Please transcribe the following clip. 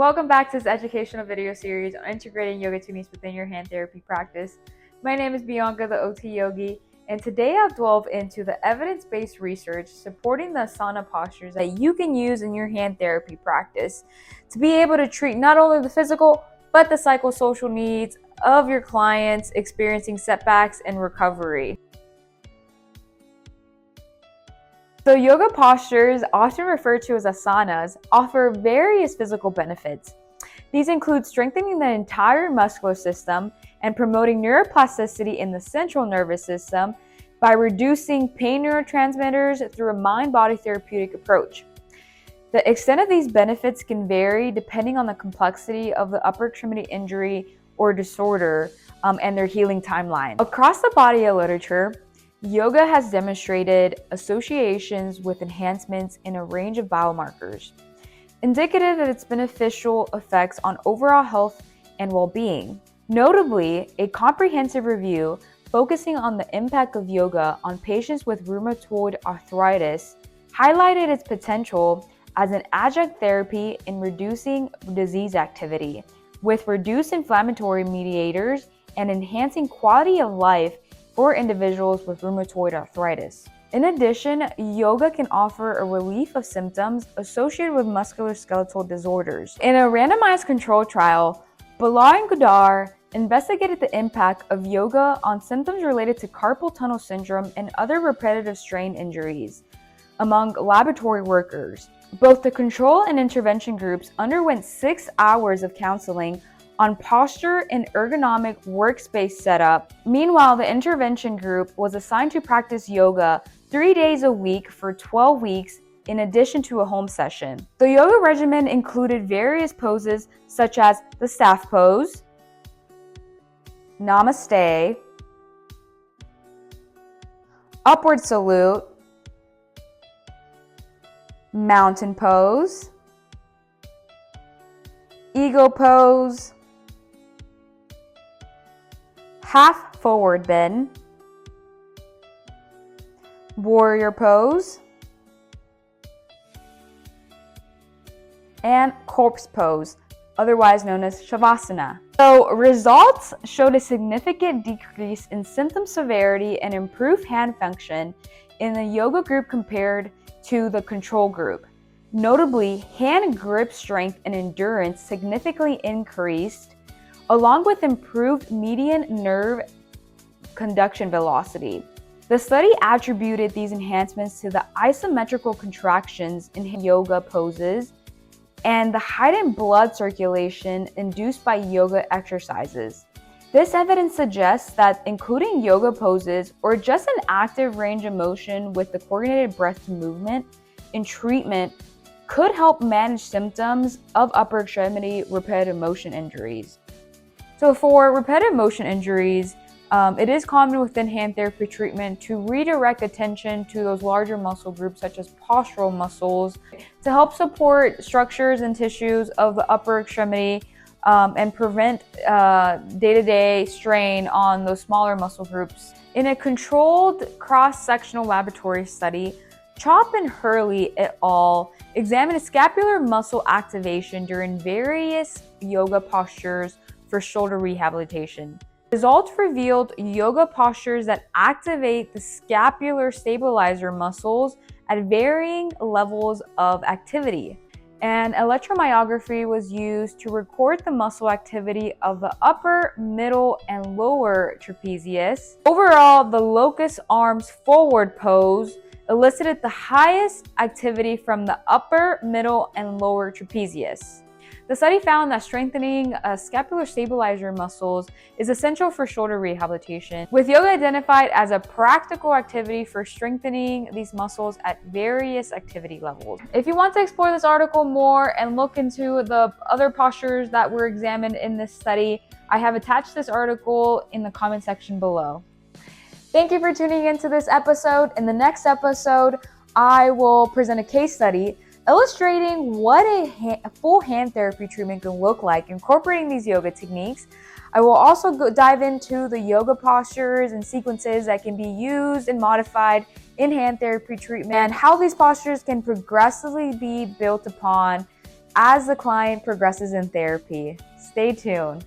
Welcome back to this educational video series on integrating yoga techniques within your hand therapy practice. My name is Bianca, the OT Yogi, and today I'll delve into the evidence-based research supporting the asana postures that you can use in your hand therapy practice to be able to treat not only the physical, but the psychosocial needs of your clients experiencing setbacks and recovery. So yoga postures, often referred to as asanas, offer various physical benefits. These include strengthening the entire muscular system and promoting neuroplasticity in the central nervous system by reducing pain neurotransmitters through a mind-body therapeutic approach. The extent of these benefits can vary depending on the complexity of the upper extremity injury or disorder and their healing timeline. Across the body of literature, yoga has demonstrated associations with enhancements in a range of biomarkers, indicative of its beneficial effects on overall health and well-being. Notably, a comprehensive review focusing on the impact of yoga on patients with rheumatoid arthritis highlighted its potential as an adjunct therapy in reducing disease activity, with reduced inflammatory mediators and enhancing quality of life for individuals with rheumatoid arthritis. In addition, yoga can offer a relief of symptoms associated with musculoskeletal disorders. In a randomized control trial, Bilar and Goudar investigated the impact of yoga on symptoms related to carpal tunnel syndrome and other repetitive strain injuries among laboratory workers. Both the control and intervention groups underwent 6 hours of counseling on posture and ergonomic workspace setup. Meanwhile, the intervention group was assigned to practice yoga 3 days a week for 12 weeks in addition to a home session. The yoga regimen included various poses such as the staff pose, namaste, upward salute, mountain pose, eagle pose, half forward bend, warrior pose, and corpse pose, otherwise known as shavasana. So results showed a significant decrease in symptom severity and improved hand function in the yoga group compared to the control group. Notably, hand grip strength and endurance significantly increased, along with improved median nerve conduction velocity. The study attributed these enhancements to the isometrical contractions in yoga poses and the heightened blood circulation induced by yoga exercises. This evidence suggests that including yoga poses or just an active range of motion with the coordinated breath to movement in treatment could help manage symptoms of upper extremity repetitive motion injuries. So for repetitive motion injuries, it is common within hand therapy treatment to redirect attention to those larger muscle groups such as postural muscles to help support structures and tissues of the upper extremity and prevent day-to-day strain on those smaller muscle groups. In a controlled cross-sectional laboratory study, Chop and Hurley et al. Examined scapular muscle activation during various yoga postures for shoulder rehabilitation. Results revealed yoga postures that activate the scapular stabilizer muscles at varying levels of activity. And electromyography was used to record the muscle activity of the upper, middle, and lower trapezius. Overall, the locust arms forward pose elicited the highest activity from the upper, middle, and lower trapezius. The study found that strengthening scapular stabilizer muscles is essential for shoulder rehabilitation, with yoga identified as a practical activity for strengthening these muscles at various activity levels. If you want to explore this article more and look into the other postures that were examined in this study, I have attached this article in the comment section below. Thank you for tuning into this episode. In the next episode, I will present a case study illustrating what a full hand therapy treatment can look like, incorporating these yoga techniques. I will also dive into the yoga postures and sequences that can be used and modified in hand therapy treatment, and how these postures can progressively be built upon as the client progresses in therapy. Stay tuned.